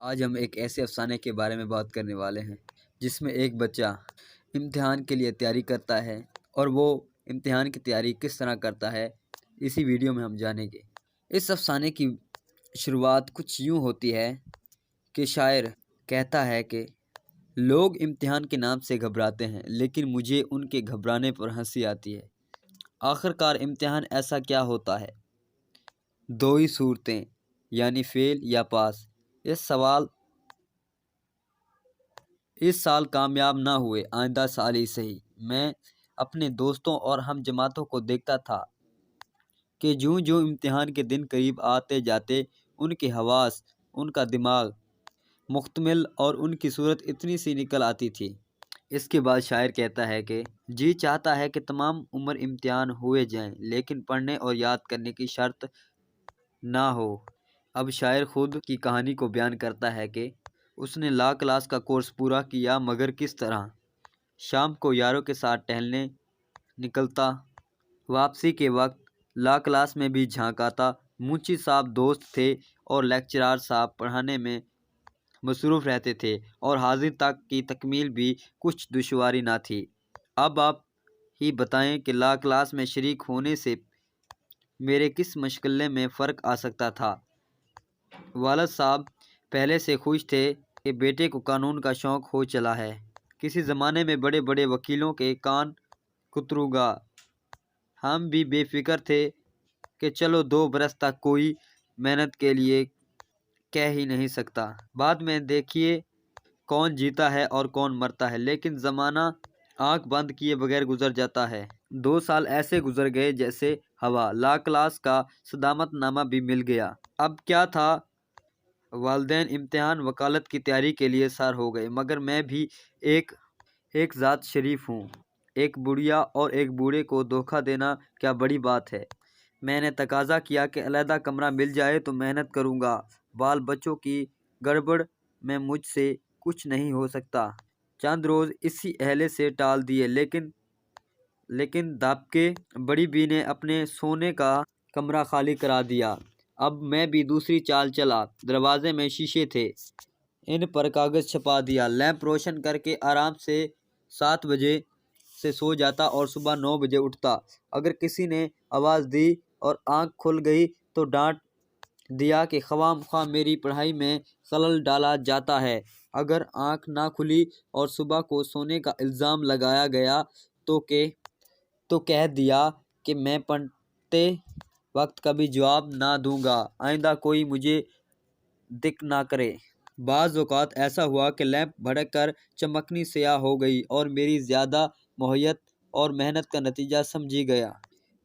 آج ہم ایک ایسے افسانے کے بارے میں بات کرنے والے ہیں جس میں ایک بچہ امتحان کے لیے تیاری کرتا ہے اور وہ امتحان کی تیاری کس طرح کرتا ہے اسی ویڈیو میں ہم جانیں گے۔ اس افسانے کی شروعات کچھ یوں ہوتی ہے کہ شاعر کہتا ہے کہ لوگ امتحان کے نام سے گھبراتے ہیں لیکن مجھے ان کے گھبرانے پر ہنسی آتی ہے۔ آخرکار امتحان ایسا کیا ہوتا ہے؟ دو ہی صورتیں یعنی فیل یا پاس۔ اس سال کامیاب نہ ہوئے، آئندہ سال ہی صحیح۔ میں اپنے دوستوں اور ہم جماعتوں کو دیکھتا تھا کہ جوں جوں امتحان کے دن قریب آتے جاتے ان کے حواس، ان کا دماغ مختمل اور ان کی صورت اتنی سی نکل آتی تھی۔ اس کے بعد شاعر کہتا ہے کہ جی چاہتا ہے کہ تمام عمر امتحان ہوئے جائیں لیکن پڑھنے اور یاد کرنے کی شرط نہ ہو۔ اب شاعر خود کی کہانی کو بیان کرتا ہے کہ اس نے لا کلاس کا کورس پورا کیا مگر کس طرح۔ شام کو یاروں کے ساتھ ٹہلنے نکلتا، واپسی کے وقت لا کلاس میں بھی جھانک آتا۔ منشی صاحب دوست تھے اور لیکچرار صاحب پڑھانے میں مصروف رہتے تھے اور حاضری تک کی تکمیل بھی کچھ دشواری نہ تھی۔ اب آپ ہی بتائیں کہ لا کلاس میں شریک ہونے سے میرے کس مشغلے میں فرق آ سکتا تھا۔ والد صاحب پہلے سے خوش تھے کہ بیٹے کو قانون کا شوق ہو چلا ہے۔ کسی زمانے میں بڑے بڑے وکیلوں کے کان کتروں گا۔ ہم بھی بے فکر تھے کہ چلو 2 برس تک کوئی محنت کے لیے کہہ ہی نہیں سکتا، بعد میں دیکھیے کون جیتا ہے اور کون مرتا ہے، لیکن زمانہ آنکھ بند کیے بغیر گزر جاتا ہے۔ 2 سال ایسے گزر گئے جیسے ہوا۔ لا کلاس کا صدامت نامہ بھی مل گیا۔ اب کیا تھا، والدین امتحان وکالت کی تیاری کے لیے سار ہو گئے، مگر میں بھی ایک ذات شریف ہوں۔ ایک بڑھیا اور ایک بوڑھے کو دھوکہ دینا کیا بڑی بات ہے۔ میں نے تقاضا کیا کہ علیحدہ کمرہ مل جائے تو محنت کروں گا، بال بچوں کی گڑبڑ میں مجھ سے کچھ نہیں ہو سکتا۔ چند روز اسی اہلے سے ٹال دیے لیکن دابکے بڑی بی نے اپنے سونے کا کمرہ خالی کرا دیا۔ اب میں بھی دوسری چال چلا۔ دروازے میں شیشے تھے، ان پر کاغذ چھپا دیا۔ لیمپ روشن کر کے آرام سے 7 بجے سے سو جاتا اور صبح 9 بجے اٹھتا۔ اگر کسی نے آواز دی اور آنکھ کھل گئی تو ڈانٹ دیا کہ خواہ مخواہ میری پڑھائی میں خلل ڈالا جاتا ہے۔ اگر آنکھ نہ کھلی اور صبح کو سونے کا الزام لگایا گیا تو کہہ دیا کہ میں پڑھتے وقت کبھی جواب نہ دوں گا، آئندہ کوئی مجھے دک نہ کرے۔ بعض اوقات ایسا ہوا کہ لیمپ بھڑک کر چمکنی سیاہ ہو گئی اور میری زیادہ محنت اور محنت کا نتیجہ سمجھی گیا۔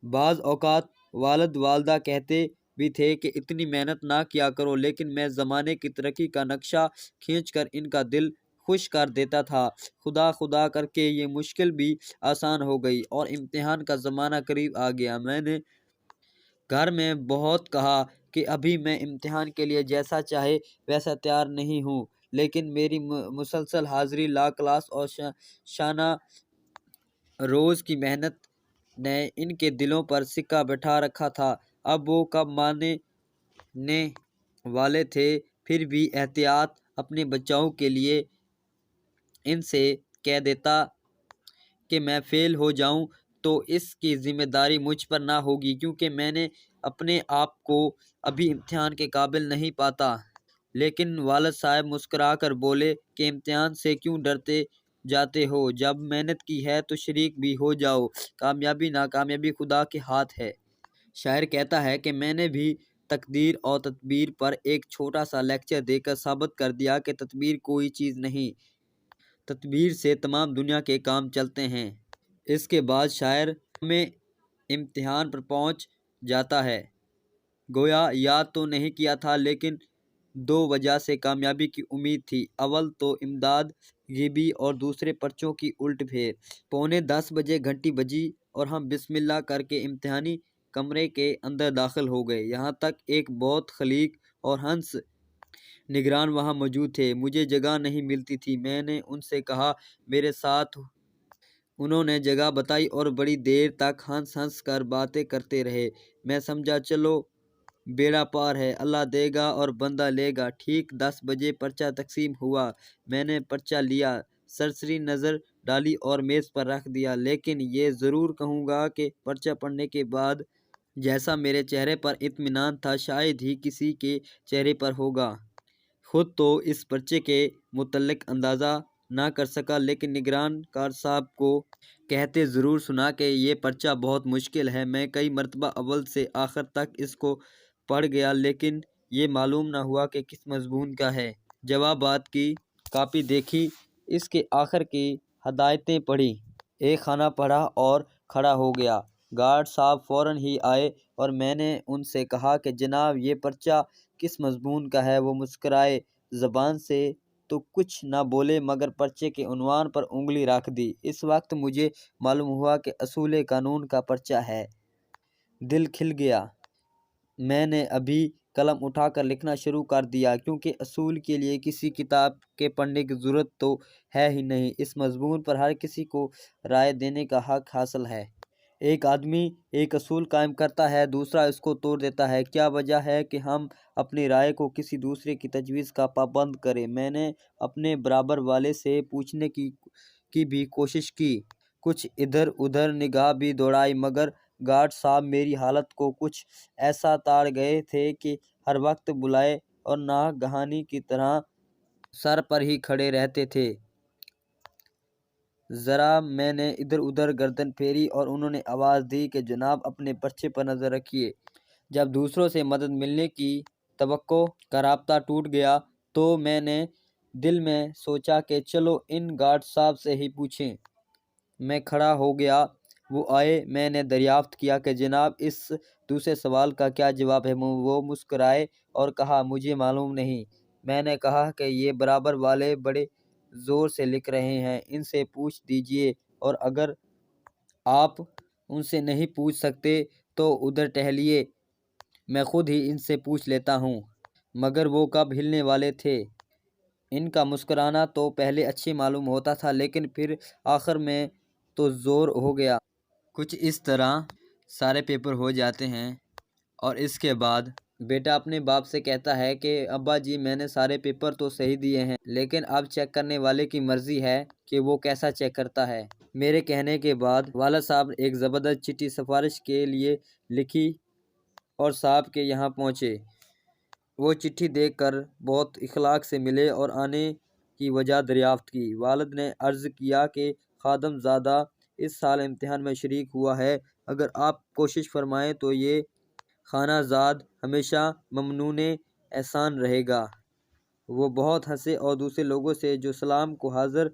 بعض اوقات والد والدہ کہتے بھی تھے کہ اتنی محنت نہ کیا کرو، لیکن میں زمانے کی ترقی کا نقشہ کھینچ کر ان کا دل خوش کر دیتا تھا۔ خدا خدا کر کے یہ مشکل بھی آسان ہو گئی اور امتحان کا زمانہ قریب آ گیا۔ میں نے گھر میں بہت کہا کہ ابھی میں امتحان کے لیے جیسا چاہے ویسا تیار نہیں ہوں، لیکن میری مسلسل حاضری، لا کلاس اور شانہ روز کی محنت نے ان کے دلوں پر سکہ بٹھا رکھا تھا۔ اب وہ کب ماننے والے تھے، پھر بھی احتیاط اپنے بچاؤ کے لیے ان سے کہہ دیتا کہ میں فیل ہو جاؤں تو اس کی ذمہ داری مجھ پر نہ ہوگی، کیونکہ میں نے اپنے آپ کو ابھی امتحان کے قابل نہیں پاتا۔ لیکن والد صاحب مسکرا کر بولے کہ امتحان سے کیوں ڈرتے جاتے ہو، جب محنت کی ہے تو شریک بھی ہو جاؤ، کامیابی ناکامیابی خدا کے ہاتھ ہے۔ شاعر کہتا ہے کہ میں نے بھی تقدیر اور تدبیر پر ایک چھوٹا سا لیکچر دے کر ثابت کر دیا کہ تدبیر کوئی چیز نہیں، تدبیر سے تمام دنیا کے کام چلتے ہیں۔ اس کے بعد شاعر میں امتحان پر پہنچ جاتا ہے۔ گویا یاد تو نہیں کیا تھا لیکن 2 وجہ سے کامیابی کی امید تھی۔ اول تو امداد غیبی اور دوسرے پرچوں کی الٹ پھیر۔ 9:45 بجے گھنٹی بجی اور ہم بسم اللہ کر کے امتحانی کمرے کے اندر داخل ہو گئے۔ یہاں تک ایک بہت خلیق اور ہنس نگران وہاں موجود تھے۔ مجھے جگہ نہیں ملتی تھی، میں نے ان سے کہا میرے ساتھ۔ انہوں نے جگہ بتائی اور بڑی دیر تک ہنس کر باتیں کرتے رہے۔ میں سمجھا چلو بیڑا پار ہے، اللہ دے گا اور بندہ لے گا۔ ٹھیک 10 بجے پرچہ تقسیم ہوا۔ میں نے پرچہ لیا، سرسری نظر ڈالی اور میز پر رکھ دیا، لیکن یہ ضرور کہوں گا کہ پرچہ پڑھنے کے بعد جیسا میرے چہرے پر اطمینان تھا شاید ہی کسی کے چہرے پر ہوگا۔ خود تو اس پرچے کے متعلق اندازہ نہ کر سکا، لیکن نگران کار صاحب کو کہتے ضرور سنا کہ یہ پرچہ بہت مشکل ہے۔ میں کئی مرتبہ اول سے آخر تک اس کو پڑھ گیا، لیکن یہ معلوم نہ ہوا کہ کس مضمون کا ہے۔ جوابات کی کاپی دیکھی، اس کے آخر کی ہدایتیں پڑھی، ایک خانہ پڑھا اور کھڑا ہو گیا۔ گارڈ صاحب فوراً ہی آئے اور میں نے ان سے کہا کہ جناب یہ پرچہ کس مضمون کا ہے؟ وہ مسکرائے، زبان سے تو کچھ نہ بولے مگر پرچے کے عنوان پر انگلی رکھ دی۔ اس وقت مجھے معلوم ہوا کہ اصول قانون کا پرچہ ہے۔ دل کھل گیا۔ میں نے ابھی قلم اٹھا کر لکھنا شروع کر دیا، کیونکہ اصول کے لیے کسی کتاب کے پڑھنے کی ضرورت تو ہے ہی نہیں۔ اس مضمون پر ہر کسی کو رائے دینے کا حق حاصل ہے۔ ایک آدمی ایک اصول قائم کرتا ہے، دوسرا اس کو توڑ دیتا ہے۔ کیا وجہ ہے کہ ہم اپنی رائے کو کسی دوسرے کی تجویز کا پابند کریں؟ میں نے اپنے برابر والے سے پوچھنے کی بھی کوشش کی، کچھ ادھر ادھر نگاہ بھی دوڑائی، مگر گارڈ صاحب میری حالت کو کچھ ایسا تاڑ گئے تھے کہ ہر وقت بلائے اور ناگہانی کی طرح سر پر ہی کھڑے رہتے تھے۔ ذرا میں نے ادھر ادھر گردن پھیری اور انہوں نے آواز دی کہ جناب اپنے پرچے پر نظر رکھیے۔ جب دوسروں سے مدد ملنے کی توقع کا رابطہ ٹوٹ گیا تو میں نے دل میں سوچا کہ چلو ان گارڈ صاحب سے ہی پوچھیں۔ میں کھڑا ہو گیا، وہ آئے، میں نے دریافت کیا کہ جناب اس دوسرے سوال کا کیا جواب ہے؟ وہ مسکرائے اور کہا مجھے معلوم نہیں۔ میں نے کہا کہ یہ برابر والے بڑے زور سے لکھ رہے ہیں، ان سے پوچھ دیجئے، اور اگر آپ ان سے نہیں پوچھ سکتے تو ادھر ٹہلیے، میں خود ہی ان سے پوچھ لیتا ہوں۔ مگر وہ کب ہلنے والے تھے؟ ان کا مسکرانا تو پہلے اچھی معلوم ہوتا تھا، لیکن پھر آخر میں تو زور ہو گیا۔ کچھ اس طرح سارے پیپر ہو جاتے ہیں اور اس کے بعد بیٹا اپنے باپ سے کہتا ہے کہ ابا جی میں نے سارے پیپر تو صحیح دیے ہیں، لیکن اب چیک کرنے والے کی مرضی ہے کہ وہ کیسا چیک کرتا ہے۔ میرے کہنے کے بعد والد صاحب ایک زبردست چٹھی سفارش کے لیے لکھی اور صاحب کے یہاں پہنچے۔ وہ چٹھی دیکھ کر بہت اخلاق سے ملے اور آنے کی وجہ دریافت کی۔ والد نے عرض کیا کہ خادم زادہ اس سال امتحان میں شریک ہوا ہے، اگر آپ کوشش فرمائیں تو یہ خانہ زاد ہمیشہ ممنون احسان رہے گا۔ وہ بہت ہنسے اور دوسرے لوگوں سے جو سلام کو حاضر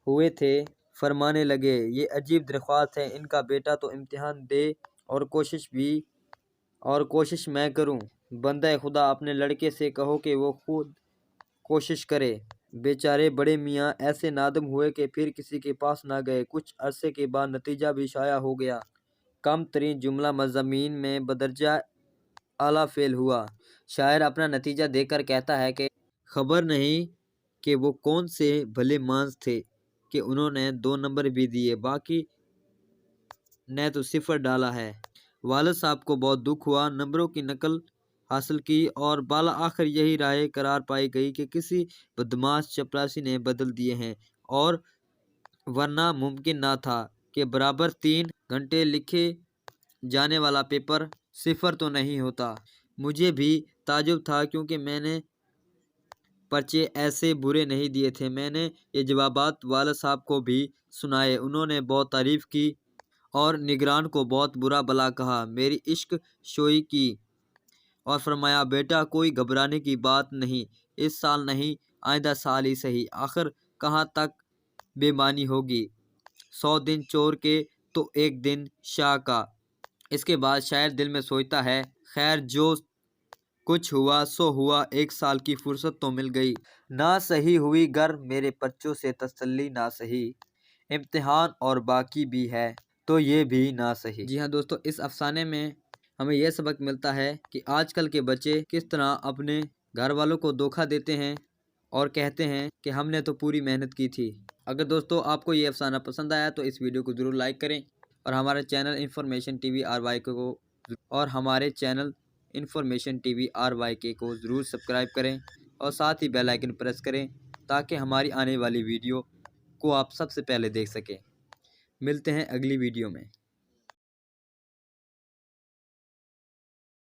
ہوئے تھے فرمانے لگے، یہ عجیب درخواست ہے، ان کا بیٹا تو امتحان دے اور کوشش میں کروں۔ بندہ خدا اپنے لڑکے سے کہو کہ وہ خود کوشش کرے۔ بیچارے بڑے میاں ایسے نادم ہوئے کہ پھر کسی کے پاس نہ گئے۔ کچھ عرصے کے بعد نتیجہ بھی شائع ہو گیا۔ کم ترین جملہ مضامین میں بدرجہ اعلیٰ فیل ہوا۔ شاعر اپنا نتیجہ دیکھ کر کہتا ہے کہ خبر نہیں کہ وہ کون سے بھلے مانس تھے کہ انہوں نے 2 نمبر بھی دیے، باقی نے تو 0 ڈالا ہے۔ والد صاحب کو بہت دکھ ہوا، نمبروں کی نقل حاصل کی اور بالآخر یہی رائے قرار پائی گئی کہ کسی بدمعاش چپراسی نے بدل دیے ہیں، اور ورنہ ممکن نہ تھا کہ برابر 3 گھنٹے لکھے جانے والا پیپر 0 تو نہیں ہوتا۔ مجھے بھی تعجب تھا کیونکہ میں نے پرچے ایسے برے نہیں دیے تھے۔ میں نے یہ جوابات والد صاحب کو بھی سنائے، انہوں نے بہت تعریف کی اور نگران کو بہت برا بھلا کہا، میری عشق شوئی کی اور فرمایا بیٹا کوئی گھبرانے کی بات نہیں، اس سال نہیں آئندہ سال ہی صحیح، آخر کہاں تک بے معنی ہوگی، 100 دن چور کے تو 1 دن شاہ کا۔ اس کے بعد شاعر دل میں سوچتا ہے خیر جو کچھ ہوا سو ہوا، 1 سال کی فرصت تو مل گئی، نہ صحیح ہوئی گر میرے پرچوں سے تسلی، نہ صحیح امتحان اور باقی بھی ہے تو یہ بھی نہ صحیح۔ جی ہاں دوستو، اس افسانے میں ہمیں یہ سبق ملتا ہے کہ آج کل کے بچے کس طرح اپنے گھر والوں کو دھوکہ دیتے ہیں اور کہتے ہیں کہ ہم نے تو پوری محنت کی تھی۔ اگر دوستو آپ کو یہ افسانہ پسند آیا تو اس ویڈیو کو ضرور لائک کریں اور ہمارے channel information T V RY کو اور ہمارے channel information T V RYK کو ضرور سبسکرائب کریں اور ساتھ ہی بیل آئیکن پریس کریں تاکہ ہماری آنے والی ویڈیو کو آپ سب سے پہلے دیکھ سکیں۔ ملتے ہیں اگلی ویڈیو میں۔